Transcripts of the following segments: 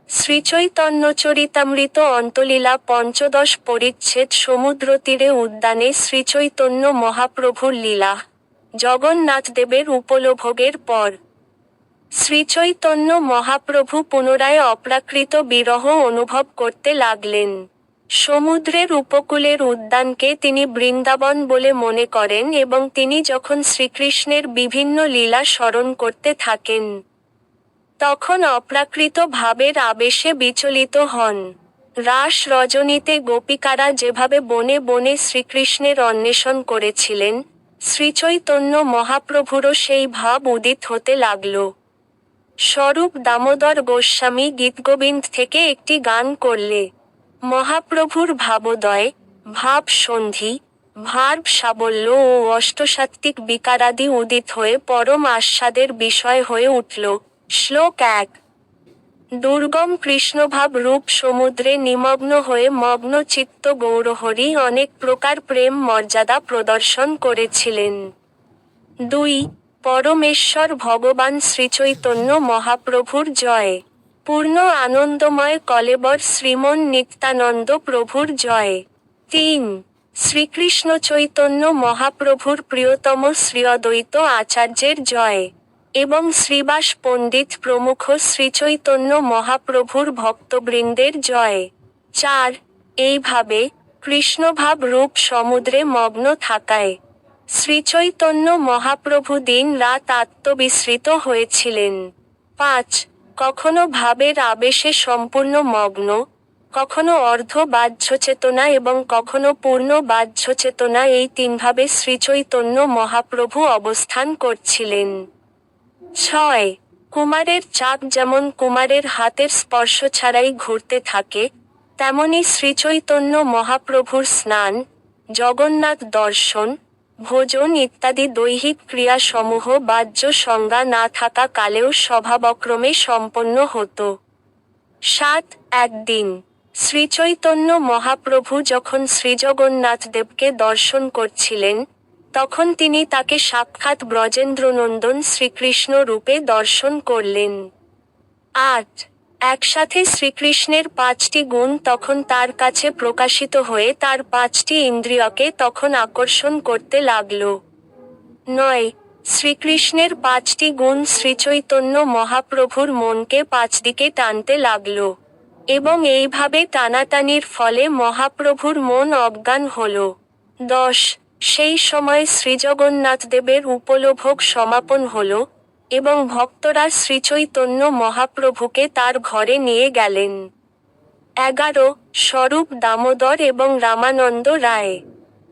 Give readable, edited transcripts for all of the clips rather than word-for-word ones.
শ্রীচৈতন্যচরিতামৃত অন্তলীলা পঞ্চদশ পরিচ্ছেদ সমুদ্রতীরে উদ্যানে শ্রীচৈতন্য মহাপ্রভুর লীলা। জগন্নাথদেবের উপলভোগের পর শ্রীচৈতন্য মহাপ্রভু পুনরায় অপ্রাকৃত বিরহ অনুভব করতে লাগলেন। সমুদ্রের উপকূলের উদ্যানকে তিনি বৃন্দাবন বলে মনে করেন এবং তিনি যখন শ্রীকৃষ্ণের বিভিন্ন লীলা স্মরণ করতে থাকেন, তখন অপ্রাকৃত ভাবের আবেশে বিচলিত হন। রাস রজনীতে গোপিকারা যেভাবে বনে বনে শ্রীকৃষ্ণের অন্বেষণ করেছিলেন, শ্রীচৈতন্য মহাপ্রভুরও সেই ভাব উদিত হতে লাগল। স্বরূপ দামোদর গোস্বামী গীতগোবিন্দ থেকে একটি গান করলে মহাপ্রভুর ভাবোদয়, ভাব সন্ধি, ভাব সাবল্য ও অষ্টসাত্ত্বিক বিকারাদি উদিত হয়ে পরম আস্বাদের বিষয় হয়ে উঠল। শ্লোক 1। দুর্গম কৃষ্ণভাব রূপ সমুদ্রে নিমগ্ন হয়ে মগ্ন চিত্ত গৌরহরি অনেক প্রকার প্রেম মর্যাদা প্রদর্শন করেছিলেন। 2। পরমেশ্বর ভগবান শ্রীচৈতন্য মহাপ্রভুর জয়। পূর্ণ আনন্দময় কলেবর শ্রীমন নিত্যানন্দ প্রভুর জয়। 3। শ্রীকৃষ্ণ চৈতন্য মহাপ্রভুর প্রিয়তম শ্রী অদ্বৈত আচার্যের জয় এবং শ্রীবাস পণ্ডিত প্রমুখ শ্রীচৈতন্য মহাপ্রভুর ভক্তবৃন্দের জয়। 4। এইভাবে কৃষ্ণভাব রূপ সমুদ্রে মগ্ন থাকায় শ্রীচৈতন্য মহাপ্রভু দিন রাত আত্মবিস্মৃত হয়েছিলেন। 5। কখনো ভাবের আবেশে সম্পূর্ণ মগ্ন, কখনো অর্ধ বাহ্যচেতনা এবং কখনো পূর্ণ বাহ্যচেতনা, এই তিনভাবে শ্রীচৈতন্য মহাপ্রভু অবস্থান করছিলেন। 6। কুমারের চাক যেমন কুমারের হাতের স্পর্শ ছাড়াই ঘুরতে থাকে, তেমনি শ্রীচৈতন্য মহাপ্রভুর স্নান, জগন্নাথ দর্শন, ভোজন ইত্যাদি দৈহিক ক্রিয়াসমূহ বাহ্য সংজ্ঞা না থাকা কালেও স্বভাবক্রমে সম্পন্ন হতো। 7। একদিন শ্রীচৈতন্য মহাপ্রভু যখন শ্রীজগন্নাথদেবকে দর্শন করছিলেন, তখন তিনি তাকে সাক্ষাৎ ব্রজেন্দ্রনন্দন শ্রীকৃষ্ণ রূপে দর্শন করলেন। 8। একসাথে শ্রীকৃষ্ণের 5টি গুণ তখন তার কাছে প্রকাশিত হয়ে তার 5টি ইন্দ্রিয়কে তখন আকর্ষণ করতে লাগল। 9। শ্রীকৃষ্ণের 5টি গুণ শ্রীচৈতন্য মহাপ্রভুর মনকে 5 দিকে টানতে লাগল এবং এইভাবে টানাটানির ফলে মহাপ্রভুর মন অজ্ঞান হল। 10। সেই সময় শ্রীজগন্নাথদেবের উপলভোগ সমাপন হল এবং ভক্তরা শ্রীচৈতন্য মহাপ্রভুকে তার ঘরে নিয়ে গেলেন। 11। স্বরূপ দামোদর এবং রামানন্দ রায়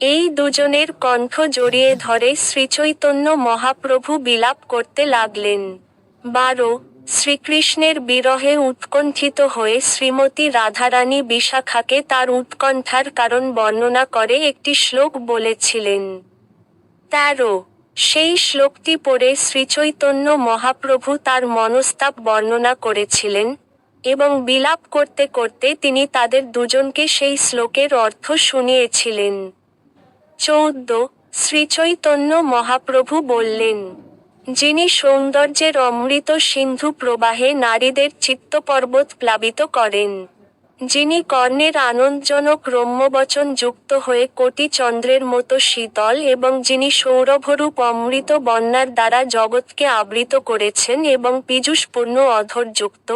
এই দুজনের কণ্ঠ জড়িয়ে ধরে শ্রীচৈতন্য মহাপ্রভু বিলাপ করতে লাগলেন। 12। শ্রীকৃষ্ণের বিরহে উৎকণ্ঠিত হয়ে শ্রীমতী রাধারানী বিশাখাকে তার উৎকণ্ঠার কারণ বর্ণনা করে একটি শ্লোক বলেছিলেন। 13। সেই শ্লোকটি পড়ে শ্রীচৈতন্য মহাপ্রভু তার মনস্তাপ বর্ণনা করেছিলেন এবং বিলাপ করতে করতে তিনি তাদের দুজনকে সেই শ্লোকের অর্থ শুনিয়েছিলেন। 14। শ্রীচৈতন্য মহাপ্রভু বললেন, যিনি সৌন্দর্যের অমৃত সিন্ধু প্রবাহে নারীদের চিত্তপর্বত প্লাবিত করেন, যিনি কর্ণের আনন্দজনক রম্যবচন যুক্ত হয়ে কোটি চন্দ্রের মতো শীতল এবং যিনি সৌরভরূপ অমৃত বন্যার দ্বারা জগৎকে আবৃত করেছেন এবং পীযূষপূর্ণ অধরযুক্ত,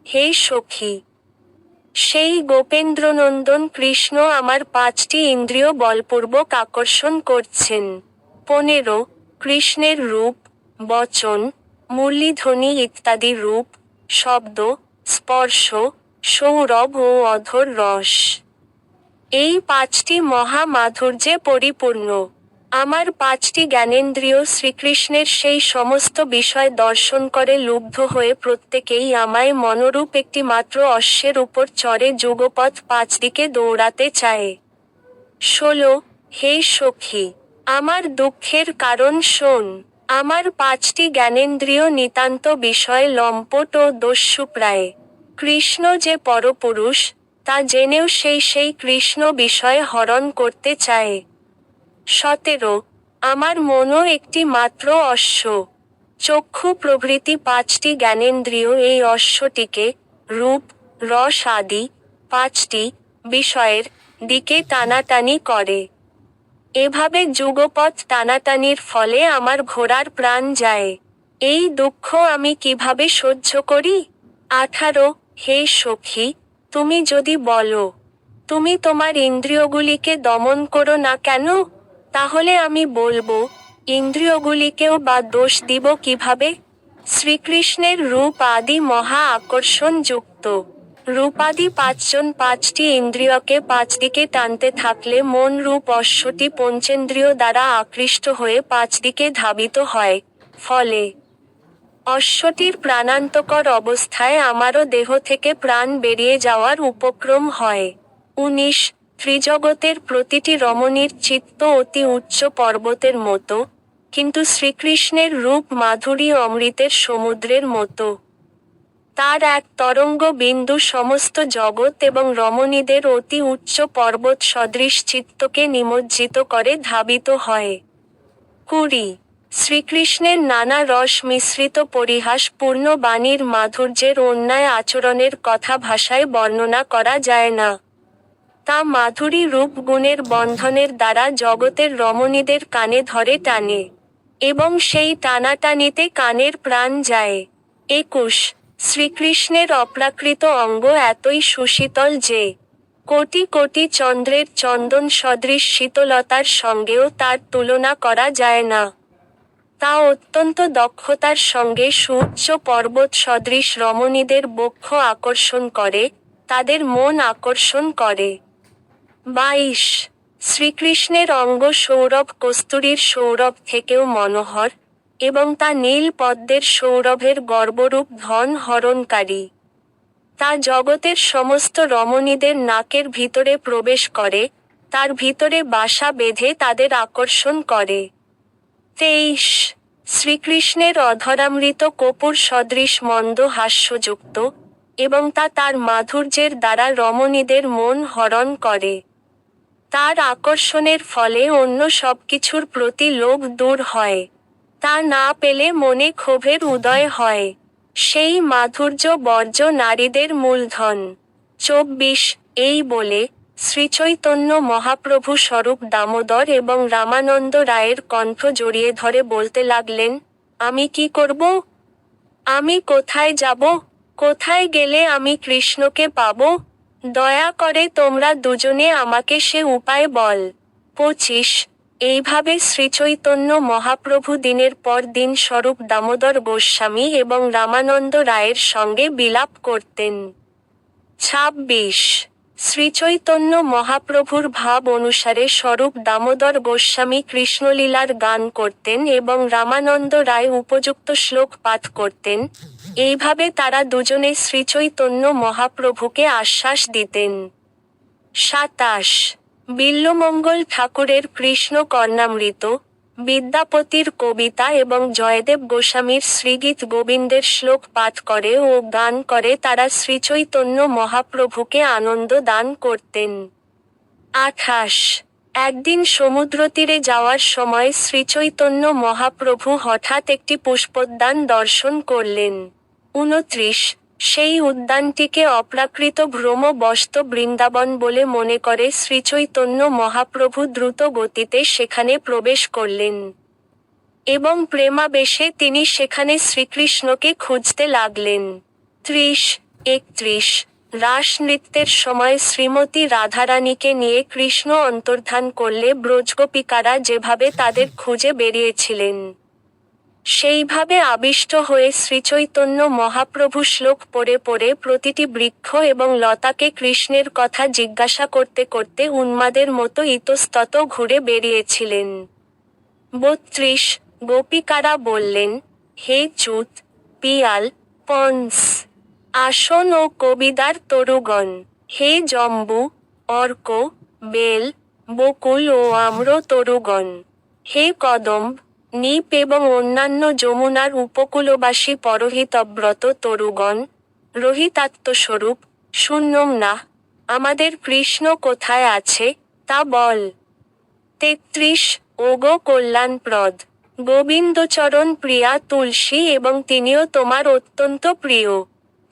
হে সখী, সেই গোপেন্দ্রনন্দন কৃষ্ণ আমার 5টি ইন্দ্রিয় বলপূর্বক আকর্ষণ করছেন। 15। কৃষ্ণের রূপ, বচন, মুরলীধ্বনি ইত্যাদি রূপ, শব্দ, স্পর্শ, সৌরভ ও অধর রস, এই 5টি মহা মাধুর্যে পরিপূর্ণ আমার 5টি জ্ঞানেন্দ্রিয় শ্রীকৃষ্ণের সেই সমস্ত বিষয় দর্শন করে লুব্ধ হয়ে প্রত্যেকেই আমায় মনোরূপ একটি মাত্র অশ্বের উপর চড়ে যুগপথ 5 দিকে দৌড়াতে চায়। 16। হে সখী, আমার দুঃখের কারণ শোন। আমার 5টি জ্ঞানেন্দ্রিয় নিতান্ত বিষয় লম্পট ও দস্যুপ্রায়। কৃষ্ণ যে পরপুরুষ, তা জেনেও সেই কৃষ্ণ বিষয় হরণ করতে চায়। 17। আমার মনও একটি মাত্র অশ্ব। চক্ষু প্রভৃতি 5টি জ্ঞানেন্দ্রিয় এই অশ্বটিকে রূপ, রস আদি 5টি বিষয়ের দিকে টানাটানি করে। এভাবে যুগপৎ টানাটানির ফলে আমার ঘোড়ার প্রাণ যায়। এই দুঃখ আমি কিভাবে সহ্য করি? 18 হে সখী, তুমি যদি বলো, তুমি তোমার ইন্দ্রিয়গুলিকে দমন করো না কেন? তাহলে আমি বলবো, ইন্দ্রিয়গুলিকেও বা দোষ দিব কিভাবে? শ্রীকৃষ্ণের রূপ আদি মহা আকর্ষণ যুক্ত। রূপাদি 5জন 5টি ইন্দ্রিয়কে 5 দিকে টানতে থাকলে মন রূপ অশ্বটি পঞ্চেন্দ্রিয় দ্বারা আকৃষ্ট হয়ে 5 দিকে ধাবিত হয়। ফলে অশ্বটির প্রাণান্তকর অবস্থায় আমারও দেহ থেকে প্রাণ বেরিয়ে যাওয়ার উপক্রম হয়। 19 ত্রিজগতের প্রতিটি রমণীর চিত্ত অতি উচ্চ পর্বতের মতো, কিন্তু শ্রীকৃষ্ণের রূপ মাধুরী অমৃতের সমুদ্রের মতো। তার এক তরঙ্গ বিন্দু সমস্ত জগৎ এবং রমণীদের অতি উচ্চ পর্বত সদৃশ চিত্তকে নিমজ্জিত করে ধাবিত হয়। 20 শ্রীকৃষ্ণের নানা রস মিশ্রিত পরিহাসপূর্ণ বাণীর মাধুর্যের অন্যায় আচরণের কথা ভাষায় বর্ণনা করা যায় না। তা মাধুরী রূপ গুণের বন্ধনের দ্বারা জগতের রমণীদের কানে ধরে টানে, এবং সেই টানাটানিতে কানের প্রাণ যায়। 21 শ্রীকৃষ্ণের অপ্রাকৃত অঙ্গ এতই সুশীতল যে, কোটি কোটি চন্দ্রের চন্দন সদৃশ শীতলতার সঙ্গেও তার তুলনা করা যায় না। তা অত্যন্ত দক্ষতার সঙ্গে সুউচ্চ পর্বত সদৃশ রমণীদের বক্ষ আকর্ষণ করে, তাদের মন আকর্ষণ করে। 22 শ্রীকৃষ্ণের অঙ্গ সৌরভ কস্তুরীর সৌরভ থেকেও মনোহর, এবং তা নীল পদ্মের সৌরভের গর্বরূপ ধন হরণকারী। তা জগতের সমস্ত রমণীদের নাকের ভিতরে প্রবেশ করে, তার ভিতরে বাসা বেঁধে তাদের আকর্ষণ করে। 23 শ্রীকৃষ্ণের অধরামৃত কপুর সদৃশ মন্দ হাস্যযুক্ত, এবং তা তার মাধুর্যের দ্বারা রমণীদের মন হরণ করে। তার আকর্ষণের ফলে অন্য সবকিছুর প্রতি লোভ দূর হয়। তা না পেলে মনে ক্ষোভের উদয় হয়। সেই মাধুর্য বর্জ্য নারীদের মূলধন। 24 এই বলে শ্রীচৈতন্য মহাপ্রভু স্বরূপ দামোদর এবং রামানন্দ রায়ের কণ্ঠ জড়িয়ে ধরে বলতে লাগলেন, আমি কি করব? আমি কোথায় যাব? কোথায় গেলে আমি কৃষ্ণকে পাব? দয়া করে তোমরা দুজনে আমাকে সে উপায় বল। 25 এইভাবে শ্রীচৈতন্য মহাপ্রভু দিনের পর দিন স্বরূপ দামোদর গোস্বামী এবং রামানন্দ রায়ের সঙ্গে বিলাপ করতেন। 26 শ্রীচৈতন্য মহাপ্রভুর ভাব অনুসারে স্বরূপ দামোদর গোস্বামী কৃষ্ণলীলার গান করতেন এবং রামানন্দ রায় উপযুক্ত শ্লোক পাঠ করতেন। এইভাবে তারা দুজনে শ্রীচৈতন্য মহাপ্রভুকে আশ্বাস দিতেন। 27 বিল্বমঙ্গল ঠাকুরের কৃষ্ণ কর্ণামৃত, বিদ্যাপতির কবিতা এবং জয়দেব গোস্বামীর শ্রীগীত গোবিন্দের শ্লোক পাঠ করে ও গান করে তারা শ্রীচৈতন্য মহাপ্রভুকে আনন্দ দান করতেন। 28 একদিন সমুদ্রতীরে যাওয়ার সময় শ্রীচৈতন্য মহাপ্রভু হঠাৎ একটি পুষ্পোদ্যান দর্শন করলেন। 29 সেই উদ্যানটিকে অপ্রাকৃত ভ্রমবশত বৃন্দাবন বলে মনে করে শ্রীচৈতন্য মহাপ্রভু দ্রুত গতিতে সেখানে প্রবেশ করলেন, এবং প্রেমাবেশে তিনি সেখানে শ্রীকৃষ্ণকে খুঁজতে লাগলেন। 30-31 রাস নৃত্যের সময় শ্রীমতী রাধারানীকে নিয়ে কৃষ্ণ অন্তর্ধান করলে ব্রজগোপিকারা যেভাবে তাদের খুঁজে বেরিয়েছিলেন, সেইভাবে আবিষ্ট হয়ে শ্রীচৈতন্য মহাপ্রভু শ্লোক পড়ে পড়ে প্রতিটি বৃক্ষ এবং লতাকে কৃষ্ণের কথা জিজ্ঞাসা করতে করতে উন্মাদের মতো ইতস্তত ঘুরে বেরিয়েছিলেন। 32 গোপিকারা বললেন, হে চুত, পিয়াল, পন্স, আসন ও কবিদার তরুগণ, হে জম্বু, অর্ক, বেল, বকুল ও আম্র তরুগণ, হে কদম্ব, নিপ এবং অন্যান্য যমুনার উপকূলবাসী পরহিতব্রত তরুগণ, রহিতাত্মস্বরূপ, শূন্যম না, আমাদের কৃষ্ণ কোথায় আছে, তা বল। 33 ওগো কল্যাণপ্রদ, গোবিন্দচরণ প্রিয়া তুলসী এবং তিনিও তোমার অত্যন্ত প্রিয়।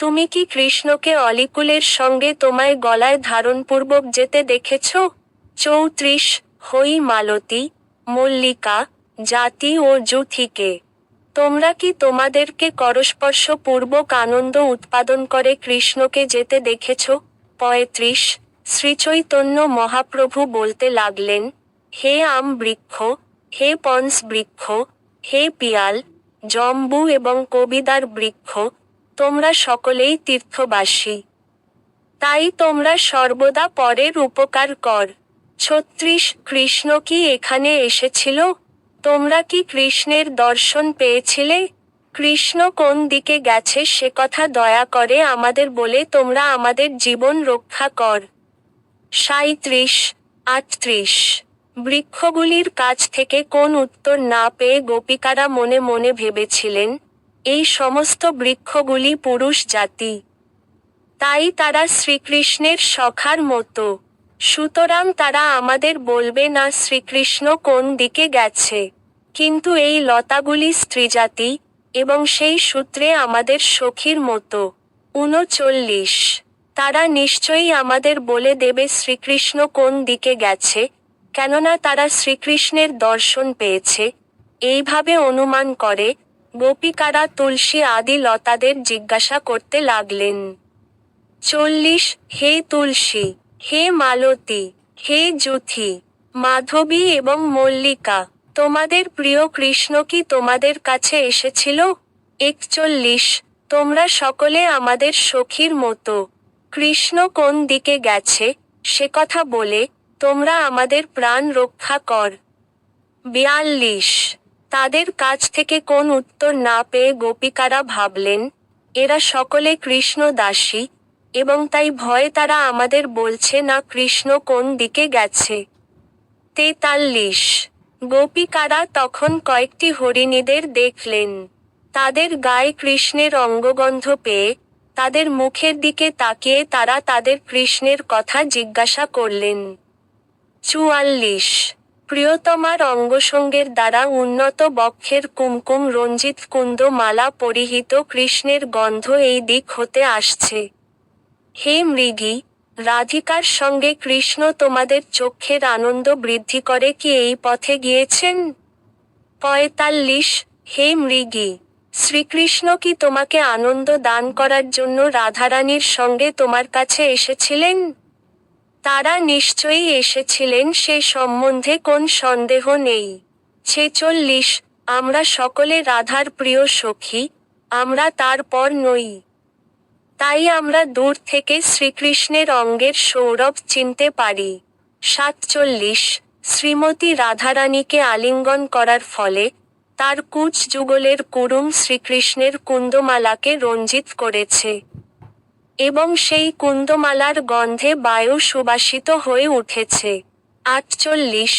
তুমি কি কৃষ্ণকে অলিকুলের সঙ্গে তোমায় গলায় ধারণপূর্বক যেতে দেখেছ? 34 হই মালতী, মল্লিকা, জাতি ও যূথিকে। তোমরা কি তোমাদেরকে করস্পর্শপূর্বক আনন্দ উৎপাদন করে কৃষ্ণকে যেতে দেখেছ? 35 শ্রীচৈতন্য মহাপ্রভু বলতে লাগলেন, হে আম বৃক্ষ, হে পনস বৃক্ষ, হে পিয়াল, জম্বু এবং কবিদার বৃক্ষ, তোমরা সকলেই তীর্থবাসী। তাই তোমরা সর্বদা পরের উপকার কর। 36 কৃষ্ণ কি এখানে এসেছিল? তোমরা কি কৃষ্ণের দর্শন পেয়েছিলে? কৃষ্ণ কোন দিকে গেছে সে কথা দয়া করে আমাদের বলে তোমরা আমাদের জীবন রক্ষা কর। 37 38 বৃক্ষগুলির কাছ থেকে কোন উত্তর না পেয়ে গোপিকারা মনে মনে ভেবেছিলেন, এই সমস্ত বৃক্ষগুলি পুরুষ জাতি। তাই তারা শ্রীকৃষ্ণের সখার মতো। সুতরাং তারা আমাদের বলবে না শ্রীকৃষ্ণ কোন দিকে গেছে। কিন্তু এই লতাগুলি স্ত্রীজাতি, এবং সেই সূত্রে আমাদের সখীর মতো। 39 তারা নিশ্চয়ই আমাদের বলে দেবে শ্রীকৃষ্ণ কোন দিকে গেছে, কেননা তারা শ্রীকৃষ্ণের দর্শন পেয়েছে। এইভাবে অনুমান করে, গোপিকারা তুলসী আদি লতাদের জিজ্ঞাসা করতে লাগলেন। 40 হে তুলসী, হে মালতী, হে যূথি, মাধবী এবং মল্লিকা, তোমাদের প্রিয় কৃষ্ণ কি তোমাদের কাছে এসেছিল? 41 তোমরা সকলে আমাদের সখীর মতো। কৃষ্ণ কোন দিকে গেছে, সে কথা বলে, তোমরা আমাদের প্রাণ রক্ষা কর। 42 তাদের কাছ থেকে কোন উত্তর না পেয়ে গোপিকারা ভাবলেন, এরা সকলে কৃষ্ণ দাসী, এবং তাই ভয়ে তারা আমাদের বলছে না কৃষ্ণ কোন দিকে গেছে। 43 গোপিকারা তখন কয়েকটি হরিণীদের দেখলেন। তাদের গায়ে কৃষ্ণের অঙ্গগন্ধ পেয়ে, তাদের মুখের দিকে তাকিয়ে তারা তাদের কৃষ্ণের কথা জিজ্ঞাসা করলেন। 44 প্রিয়তমার অঙ্গসঙ্গের দ্বারা উন্নত বক্ষের কুমকুম রঞ্জিত কুন্দ মালা পরিহিত কৃষ্ণের গন্ধ এই দিক হতে আসছে। হে মৃগী, রাধিকার সঙ্গে কৃষ্ণ তোমাদের চক্ষের আনন্দ বৃদ্ধি করে কি এই পথে গিয়েছেন? 45 হে মৃগী, শ্রীকৃষ্ণ কি তোমাকে আনন্দ দান করার জন্য রাধারানীর সঙ্গে তোমার কাছে এসেছিলেন? তারা নিশ্চয়ই এসেছিলেন, সে সম্বন্ধে কোন সন্দেহ নেই। 46 আমরা সকলে রাধার প্রিয় সখী, আমরা তার পর নই। তাই আমরা দূর থেকে শ্রীকৃষ্ণের অঙ্গের সৌরভ চিনতে পারি। 47 শ্রীমতী রাধারানীকে আলিঙ্গন করার ফলে, তার কুচ যুগলের কুরুম শ্রীকৃষ্ণের কুন্দমালাকে রঞ্জিত করেছে। এবং সেই কুন্দমালার গন্ধে বায়ু সুবাসিত হয়ে উঠেছে। 48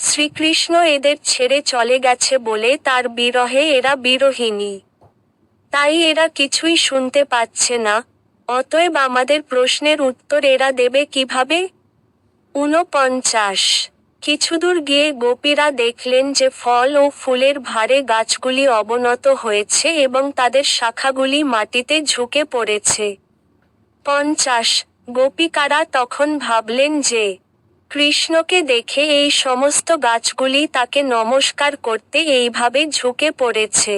শ্রীকৃষ্ণ এদের ছেড়ে চলে গেছে বলে তার বিরহে এরা বিরহিণী। তাই এরা কিছুই শুনতে পাচ্ছে না, অতএব আমাদের প্রশ্নের উত্তর এরা দেবে কিভাবে? 49 কিছুদূর গিয়ে গোপীরা দেখলেন যে ফল ও ফুলের ভারে গাছগুলি অবনত হয়েছে এবং তাদের শাখাগুলি মাটিতে ঝুঁকে পড়েছে। 50 গোপিকারা তখন ভাবলেন যে, কৃষ্ণকে দেখে এই সমস্ত গাছগুলি তাকে নমস্কার করতে এইভাবে ঝুঁকে পড়েছে।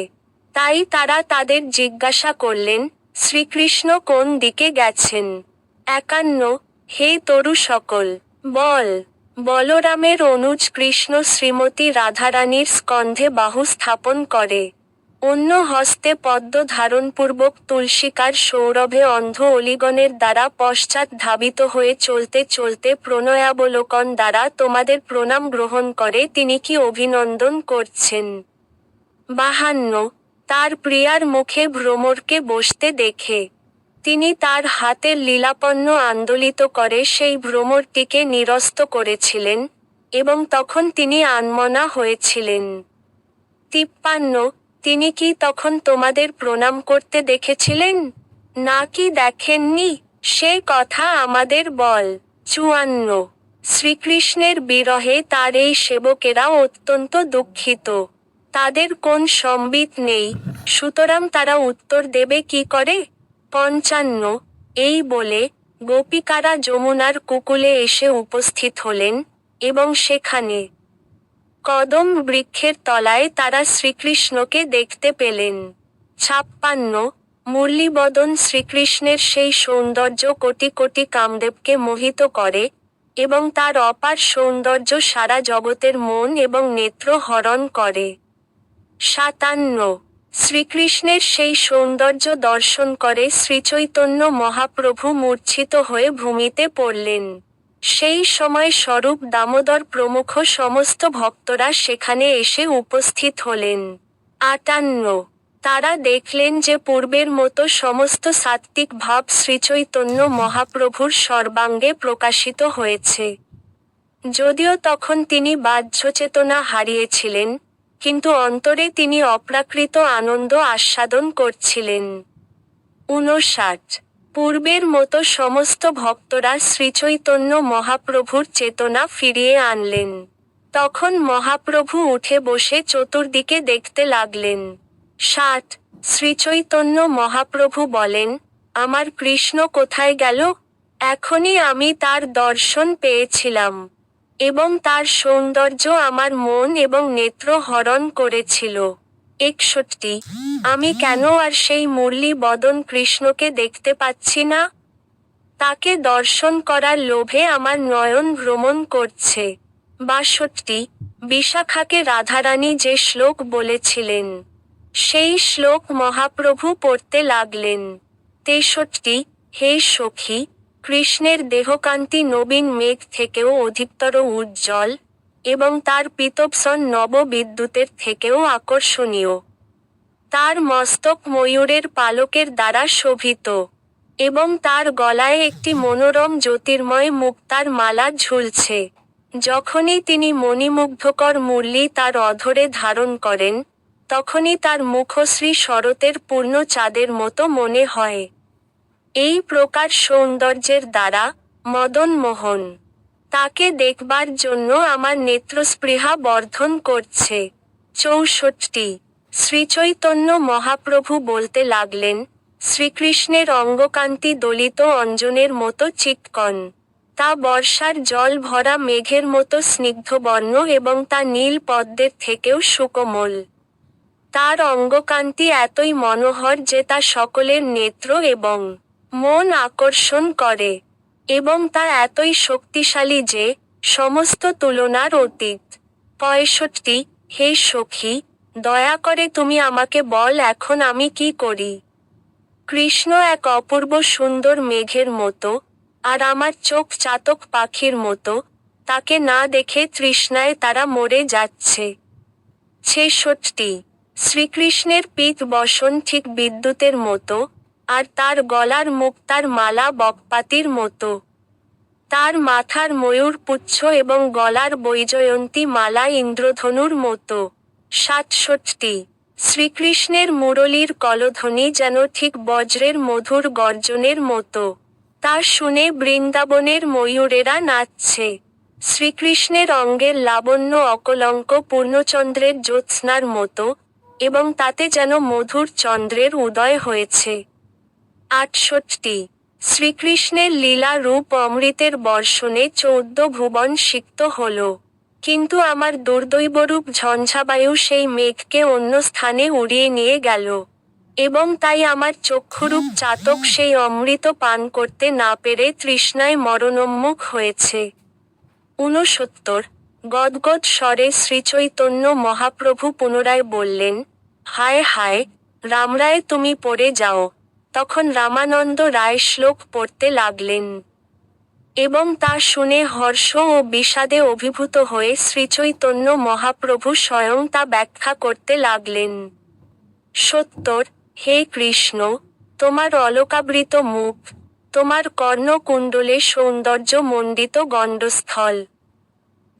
তাই তারা তাদের জিজ্ঞাসা করলেন, শ্রীকৃষ্ণ কোন দিকে গেছেন? 51 হে তরু সকল, বল। বলরামের অনুজ কৃষ্ণ শ্রীমতী রাধারানীর স্কন্ধে বাহু স্থাপন করে। অন্য হস্তে পদ্ম ধারণপূর্বক তুলসিকার সৌরভে অন্ধ অলিগণের দ্বারা পশ্চাৎ ধাবিত হয়ে চলতে চলতে প্রণয়াবলোকন দ্বারা তোমাদের প্রণাম গ্রহণ করে তিনি কি অভিনন্দন করছেন। 52 তার প্রিয়ার মুখে ভ্রমরকে বসতে দেখে, তিনি তার হাতের লীলাপন্ন আন্দোলিত করে সেই ভ্রমরটিকে নিরস্ত করেছিলেন, এবং তখন তিনি আনমনা হয়েছিলেন। 53 তিনি কি তখন তোমাদের প্রণাম করতে দেখেছিলেন? নাকি দেখেননি, সে কথা আমাদের বল। 54 শ্রীকৃষ্ণের বিরহে তার এই সেবকেরা অত্যন্ত দুঃখিত। তাদের কোন সম্বিত নেই, সুতরাং তারা উত্তর দেবে কি করে? 55। এই বলে গোপিকারা যমুনার কুকুলে এসে উপস্থিত হলেন, এবং সেখানে কদম বৃক্ষের তলায় তারা শ্রীকৃষ্ণকে দেখতে পেলেন। 56। মুরলীবদন শ্রীকৃষ্ণের সেই সৌন্দর্য কোটি কোটি কামদেবকে মোহিত করে, এবং তার অপার সৌন্দর্য সারা জগতের মন এবং নেত্র হরণ করে। 57। শ্রীকৃষ্ণের সেই সৌন্দর্য দর্শন করে শ্রীচৈতন্য মহাপ্রভু মূর্ছিত হয়ে ভূমিতে পড়লেন। সেই সময় স্বরূপ দামোদর প্রমুখ সমস্ত ভক্তরা সেখানে এসে উপস্থিত হলেন। 58। তারা দেখলেন যে পূর্বের মতো সমস্ত সাত্ত্বিক ভাব শ্রীচৈতন্য মহাপ্রভুর সর্বাঙ্গে প্রকাশিত হয়েছে। যদিও তখন তিনি বাহ্য চেতনা হারিয়েছিলেন, কিন্তু অন্তরে তিনি অপ্রাকৃত আনন্দ আস্বাদন করছিলেন। 59। পূর্বের মতো সমস্ত ভক্তরা শ্রীচৈতন্য মহাপ্রভুর চেতনা ফিরিয়ে আনলেন। তখন মহাপ্রভু উঠে বসে চতুর্দিকে দেখতে লাগলেন। 60। শ্রীচৈতন্য মহাপ্রভু বলেন, আমার কৃষ্ণ কোথায় গেল? এখনই আমি তার দর্শন পেয়েছিলাম, এবং তার সৌন্দর্য আমার মন এবং নেত্র হরণ করেছিল। 61। আমি কেন আর সেই মুরলী বদন কৃষ্ণকে দেখতে পাচ্ছি না? তাকে দর্শন করার লোভে আমার নয়ন ভ্রমণ করছে। 62। বিশাখাকে রাধারানী যে শ্লোক বলেছিলেন, সেই শ্লোক মহাপ্রভু পড়তে লাগলেন। 63। হে সখী, কৃষ্ণের দেহকান্তি নবীন মেঘ থেকেও অধিকতর উজ্জ্বল, এবং তার পীতবসন নব বিদ্যুতের থেকেও আকর্ষণীয়। তার মস্তক ময়ূরের পালকের দ্বারা শোভিত, এবং তার গলায় একটি মনোরম জ্যোতির্ময় মুক্তার মালা ঝুলছে। যখনই তিনি মণিমুগ্ধকর মুরলী তার অধরে ধারণ করেন, তখনই তার মুখশ্রী শরতের পূর্ণ চাঁদের মতো মনে হয়। এই প্রকার সৌন্দর্যের দ্বারা মদন মোহন। তাকে দেখবার জন্য আমার নেত্রস্পৃহা বর্ধন করছে। 64। শ্রীচৈতন্য মহাপ্রভু বলতে লাগলেন, শ্রীকৃষ্ণের অঙ্গকান্তি দলিত অঞ্জনের মতো চিকন। তা বর্ষার জল ভরা মেঘের মতো স্নিগ্ধবর্ণ এবং তা নীল পদ্মের থেকেও সুকোমল। তার অঙ্গকান্তি এতই মনোহর যে তা সকলের নেত্র এবং মন আকর্ষণ করে, এবং তা এতই শক্তিশালী যে সমস্ত তুলনার অতীত। 65। হে সখী, দয়া করে তুমি আমাকে বল এখন আমি কি করি? কৃষ্ণ এক অপূর্ব সুন্দর মেঘের মতো, আর আমার চোখ চাতক পাখির মতো, তাকে না দেখে তৃষ্ণায় তারা মরে যাচ্ছে। 66। শ্রীকৃষ্ণের পীত বসন ঠিক বিদ্যুতের মতো, আর তার গলার মুক্তার মালা বকপাতির মতো। তার মাথার ময়ূর পুচ্ছ এবং গলার বৈজয়ন্তী মালা ইন্দ্রধনুর মতো। 67। শ্রীকৃষ্ণের মুরলীর কলধ্বনি যেন ঠিক বজ্রের মধুর গর্জনের মতো। তা শুনে বৃন্দাবনের ময়ূরেরা নাচছে। শ্রীকৃষ্ণের অঙ্গের লাবণ্য অকলঙ্ক পূর্ণচন্দ্রের জ্যোৎস্নার মতো, এবং তাতে যেন মধুর চন্দ্রের উদয় হয়েছে। 68। শ্রীকৃষ্ণের লীলা রূপ অমৃতের বর্ষণে 14 ভুবন সিক্ত হল। কিন্তু আমার দুর্দৈবরূপ ঝঞ্ঝাবায়ু সেই মেঘকে অন্য স্থানে উড়িয়ে নিয়ে গেল, এবং তাই আমার চক্ষুরূপ চাতক সেই অমৃত পান করতে না পেরে তৃষ্ণায় মরণোন্মুখ হয়েছে। 69। গদ্গদ স্বরে শ্রীচৈতন্য মহাপ্রভু পুনরায় বললেন, হায় হায়, রামরায় তুমি পড়ে যাও। তখন রামানন্দ রায় শ্লোক পড়তে লাগলেন, এবং তা শুনে হর্ষ ও বিষাদে অভিভূত হয়ে শ্রীচৈতন্য মহাপ্রভু স্বয়ং তা ব্যাখ্যা করতে লাগলেন। 70। হে কৃষ্ণ, তোমার অলোকাবৃত মুখ, তোমার কর্ণকুণ্ডলে সৌন্দর্য মণ্ডিত গণ্ডস্থল,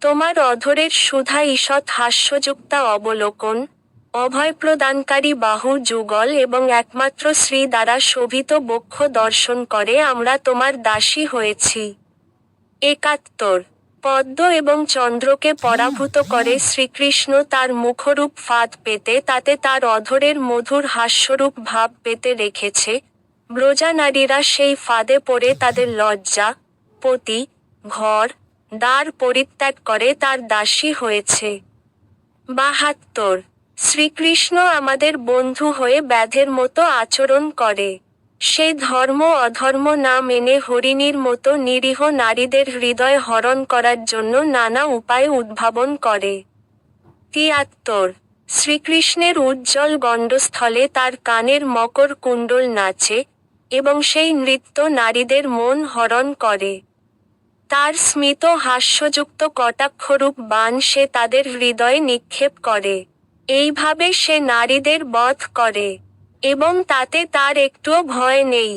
তোমার অধরের সুধা ঈষৎ হাস্যযুক্তা অবলোকন, অভয়প্রদানকারী বাহু যুগল এবং একমাত্র শ্রী দ্বারা শোভিত বক্ষ দর্শন করে আমরা তোমার দাসী হয়েছি। 71। পদ্ম এবং চন্দ্রকে পরাভূত করে শ্রীকৃষ্ণ তার মুখরূপ ফাঁদ পেতে তাতে তার অধরের মধুর হাস্যরূপ ভাব পেতে রেখেছে, ব্রজানারীরা সেই ফাঁদে পড়ে তাদের লজ্জা, পতি, ঘর, দ্বার পরিত্যাগ করে তার দাসী হয়েছে। ৭২ শ্রীকৃষ্ণ আমাদের বন্ধু হয়ে ব্যাধের মতো আচরণ করে। সে ধর্ম অধর্ম না মেনে হরিণীর মতো নিরীহ নারীদের হৃদয় হরণ করার জন্য নানা উপায় উদ্ভাবন করে। ৭৩ শ্রীকৃষ্ণের উজ্জ্বল গণ্ডস্থলে তার কানের মকর কুণ্ডল নাচে, এবং সেই নৃত্য নারীদের মন হরণ করে। তার স্মিত হাস্যযুক্ত কটাক্ষরূপ বাণ সে তাদের হৃদয়ে নিক্ষেপ করে। এইভাবে সে নারীদের বধ করে, এবং তাতে তার একটুও ভয় নেই।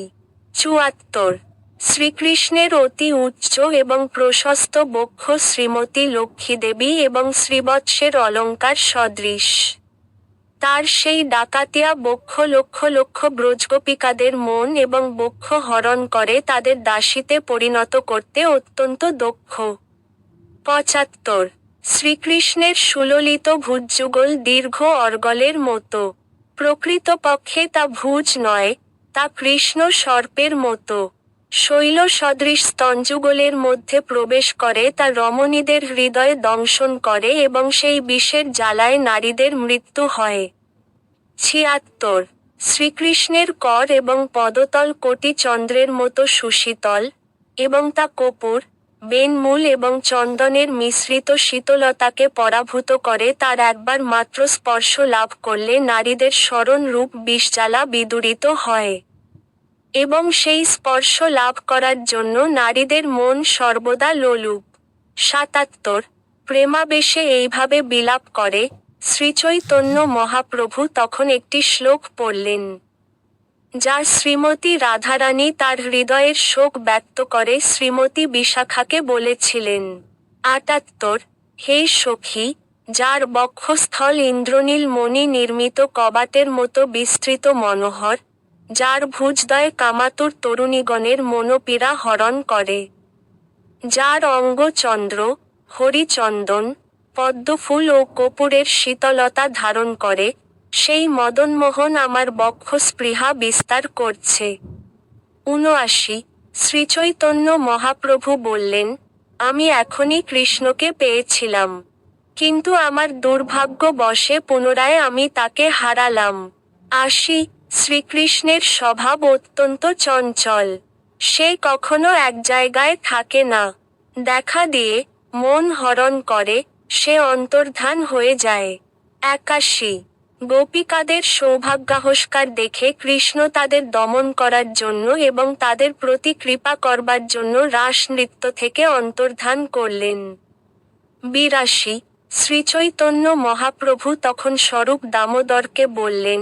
৭৪ শ্রীকৃষ্ণের অতি উচ্চ এবং প্রশস্ত বক্ষ শ্রীমতী লক্ষ্মীদেবী এবং শ্রীবৎসের অলঙ্কার সদৃশ। তার সেই ডাকাতিয়া বক্ষ লক্ষ লক্ষ ব্রজগোপিকাদের মন এবং বক্ষ হরণ করে তাদের দাসীতে পরিণত করতে অত্যন্ত দক্ষ। ৭৫ শ্রীকৃষ্ণের সুললিত ভুজযুগল দীর্ঘ অর্গলের মতো। প্রকৃতপক্ষে তা ভুজ নয়, তা কৃষ্ণ সর্পের মতো। শৈল সদৃশ স্তনযুগলের মধ্যে প্রবেশ করে তা রমণীদের হৃদয় দংশন করে এবং সেই বিষের জ্বালায় নারীদের মৃত্যু হয়। ৭৬ শ্রীকৃষ্ণের কর এবং পদতল কোটি চন্দ্রের মতো সুশীতল, এবং তা কর্পূর, বেনমূল এবং চন্দনের মিশ্রিত শীতলতাকে পরাভূত করে তার একবার মাত্র স্পর্শ লাভ করলে নারীদের স্মরণ রূপ বিষজ্বালা বিদূরিত হয়। এবং সেই স্পর্শ লাভ করার জন্য নারীদের মন সর্বদা লোলুপ। ৭৭ প্রেমাবেশে এইভাবে বিলাপ করে, শ্রীচৈতন্য মহাপ্রভু তখন একটি শ্লোক পড়লেন, যা শ্রীমতী রাধারানী তার হৃদয়ের শোক ব্যক্ত করে শ্রীমতী বিশাখাকে বলেছিলেন। ৭৮ হে সখী, যার বক্ষস্থল ইন্দ্রনীল মণি নির্মিত কবাটের মতো বিস্তৃত মনোহর, যার ভুজদ্বয় কামাতুর তরুণীগণের মনোপীড়া হরণ করে, যার অঙ্গ চন্দ্র, হরিচন্দন, পদ্মফুল ও কর্পূরের শীতলতা ধারণ করে, সেই মদনমোহন আমার বক্ষ স্পৃহা বিস্তার করছে। ৭৯ শ্রীচৈতন্য মহাপ্রভু বললেন, আমি এখনই কৃষ্ণকে পেয়েছিলাম, কিন্তু আমার দুর্ভাগ্যবশে পুনরায় আমি তাকে হারালাম। ৮০ শ্রীকৃষ্ণের স্বভাব অত্যন্ত চঞ্চল। সে কখনো এক জায়গায় থাকে না। দেখা দিয়ে, মন হরণ করে, সে অন্তর্ধান হয়ে যায়। ৮১ গোপিকাদের সৌভাগ্যাহস্কার দেখে কৃষ্ণ তাদের দমন করার জন্য এবং তাদের প্রতি কৃপা করবার জন্য রাস নৃত্য থেকে অন্তর্ধান করলেন। ৮২ শ্রীচৈতন্য মহাপ্রভু তখন স্বরূপ দামোদরকে বললেন,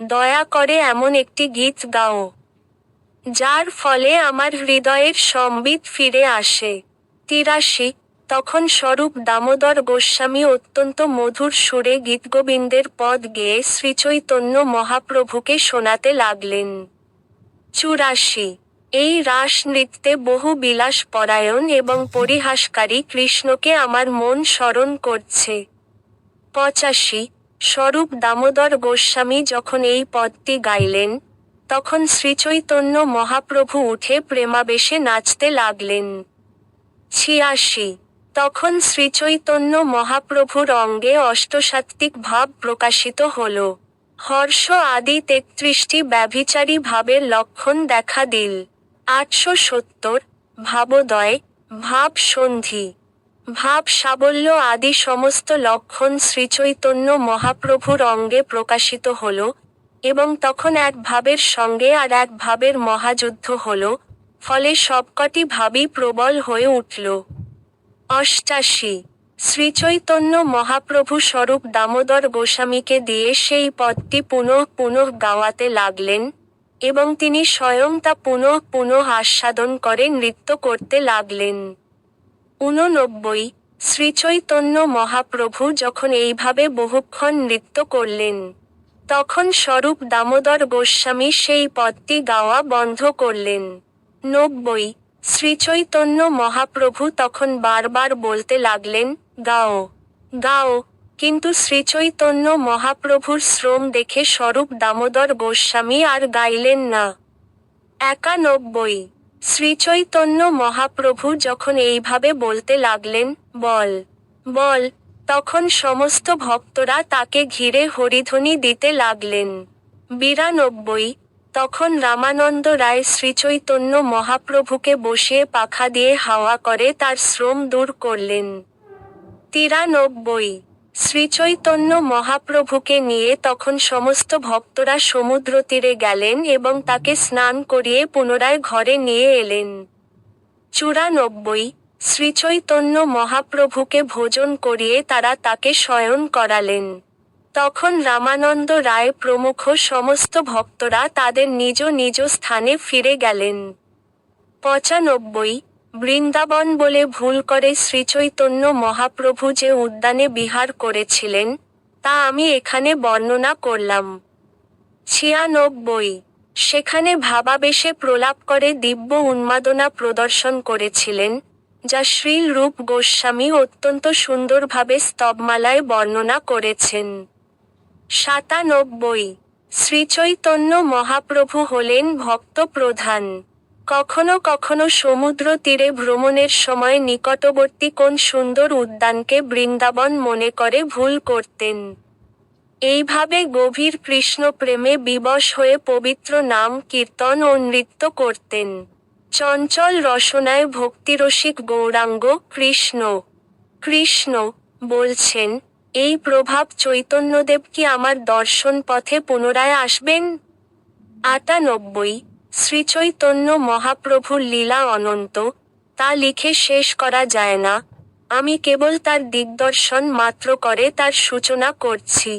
দয়া করে এমন একটি গীত গাও, যার ফলে আমার হৃদয়ের সম্বিত ফিরে আসে। ৮৩ তখন স্বরূপ দামোদর গোস্বামী অত্যন্ত মধুর সুরে গীতগোবিন্দের পদ গেয়ে শ্রীচৈতন্য মহাপ্রভুকে শোনাতে লাগলেন। ৮৪ এই রাস নৃত্যে বহু বিলাসপরায়ণ এবং পরিহাসকারী কৃষ্ণকে আমার মন স্মরণ করছে। ৮৫ স্বরূপ দামোদর গোস্বামী যখন এই পদটি গাইলেন, তখন শ্রীচৈতন্য মহাপ্রভু উঠে প্রেমাবেশে নাচতে লাগলেন। ৮৬ তখন শ্রীচৈতন্য মহাপ্রভুর অঙ্গে অষ্টসাত্ত্বিক ভাব প্রকাশিত হল। হর্ষ আদি ৩৩টি ব্যভিচারী ভাবের লক্ষণ দেখা দিল। ৮৭০ ভাবোদয়, ভাব সন্ধি, ভাব সাবল্য আদি সমস্ত লক্ষণ শ্রীচৈতন্য মহাপ্রভুর অঙ্গে প্রকাশিত হল, এবং তখন এক ভাবের সঙ্গে আর এক ভাবের মহাযুদ্ধ হল, ফলে সবকটি ভাবই প্রবল হয়ে উঠল। ৮৮ শ্রীচৈতন্য মহাপ্রভু স্বরূপ দামোদর গোস্বামীকে দিয়ে সেই পদটি পুনঃ পুনঃ গাওয়াতে লাগলেন, এবং তিনি স্বয়ং তা পুনঃ পুনঃ আস্বাদন করে নৃত্য করতে লাগলেন। ৮৯ শ্রীচৈতন্য মহাপ্রভু যখন এইভাবে বহুক্ষণ নৃত্য করলেন, তখন স্বরূপ দামোদর গোস্বামী সেই পদটি গাওয়া বন্ধ করলেন। ৯০ শ্রীচৈতন্য মহাপ্রভু তখন বারবার বলতে লাগলেন, গাও, গাও, কিন্তু শ্রীচৈতন্য মহাপ্রভুর শ্রম দেখে স্বরূপ দামোদর গোস্বামী আর গাইলেন না। 91। শ্রীচৈতন্য মহাপ্রভু যখন এইভাবে বলতে লাগলেন, বল, বল, তখন সমস্ত ভক্তরা তাকে ঘিরে হরিধ্বনি দিতে লাগলেন। 92। তখন রামানন্দ রায় শ্রীচৈতন্য মহাপ্রভুকে বসিয়ে পাখা দিয়ে হাওয়া করে তার শ্রম দূর করলেন। 93। শ্রীচৈতন্য মহাপ্রভুকে নিয়ে তখন সমস্ত ভক্তরা সমুদ্র তীরে গেলেন এবং তাকে স্নান করিয়ে পুনরায় ঘরে নিয়ে এলেন। 94। শ্রীচৈতন্য মহাপ্রভুকে ভোজন করিয়ে তারা তাকে শয়ন করালেন। তখন রামানন্দ রায় প্রমুখ সমস্ত ভক্তরা তাদের নিজ নিজ স্থানে ফিরে গেলেন। 95। বৃন্দাবন বলে ভুল করে শ্রীচৈতন্য মহাপ্রভু যে উদ্যানে বিহার করেছিলেন, তা আমি এখানে বর্ণনা করলাম। 96। সেখানে ভাবাবেশে প্রলাপ করে দিব্য উন্মাদনা প্রদর্শন করেছিলেন, যা শ্রীল রূপ গোস্বামী অত্যন্ত সুন্দরভাবে স্তবমালায় বর্ণনা করেছেন। 97। শ্রীচৈতন্য মহাপ্রভু হলেন ভক্ত প্রধান। কখনো কখনো সমুদ্র তীরে ভ্রমণের সময় নিকটবর্তী কোন সুন্দর উদ্যানকে বৃন্দাবন মনে করে ভুল করতেন। এইভাবে গভীর কৃষ্ণ প্রেমে বিবশ হয়ে পবিত্র নাম কীর্তন ও নৃত্য করতেন। চঞ্চল রসনায় ভক্তিরসিক গৌরাঙ্গ কৃষ্ণ কৃষ্ণ বলছেন, এই প্রভাব চৈতন্যদেব কি আমার দর্শন পথে পুনরায় আসবেন? 98। শ্রীচৈতন্য মহাপ্রভুর লীলা অনন্ত, তা লিখে শেষ করা যায় না, আমি কেবল তার দিগদর্শন মাত্র করে তার সূচনা করছি।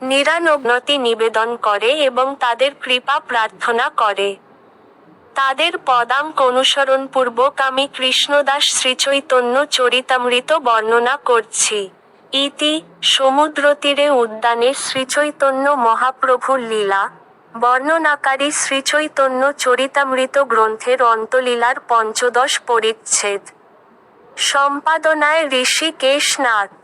99 নিবেদন করে এবং তাদের কৃপা প্রার্থনা করে। তাদের পদাঙ্ক অনুসরণপূর্বক আমি কৃষ্ণদাস শ্রীচৈতন্য চরিতামৃত বর্ণনা করছি। ইতি সমুদ্রতীরে উদ্যানে শ্রীচৈতন্য মহাপ্রভুর লীলা বর্ণনাকারী শ্রীচৈতন্য চরিতামৃত গ্রন্থের অন্তলীলার 15 পরিচ্ছেদ। সম্পাদনায় ঋষিকেশ নাথ।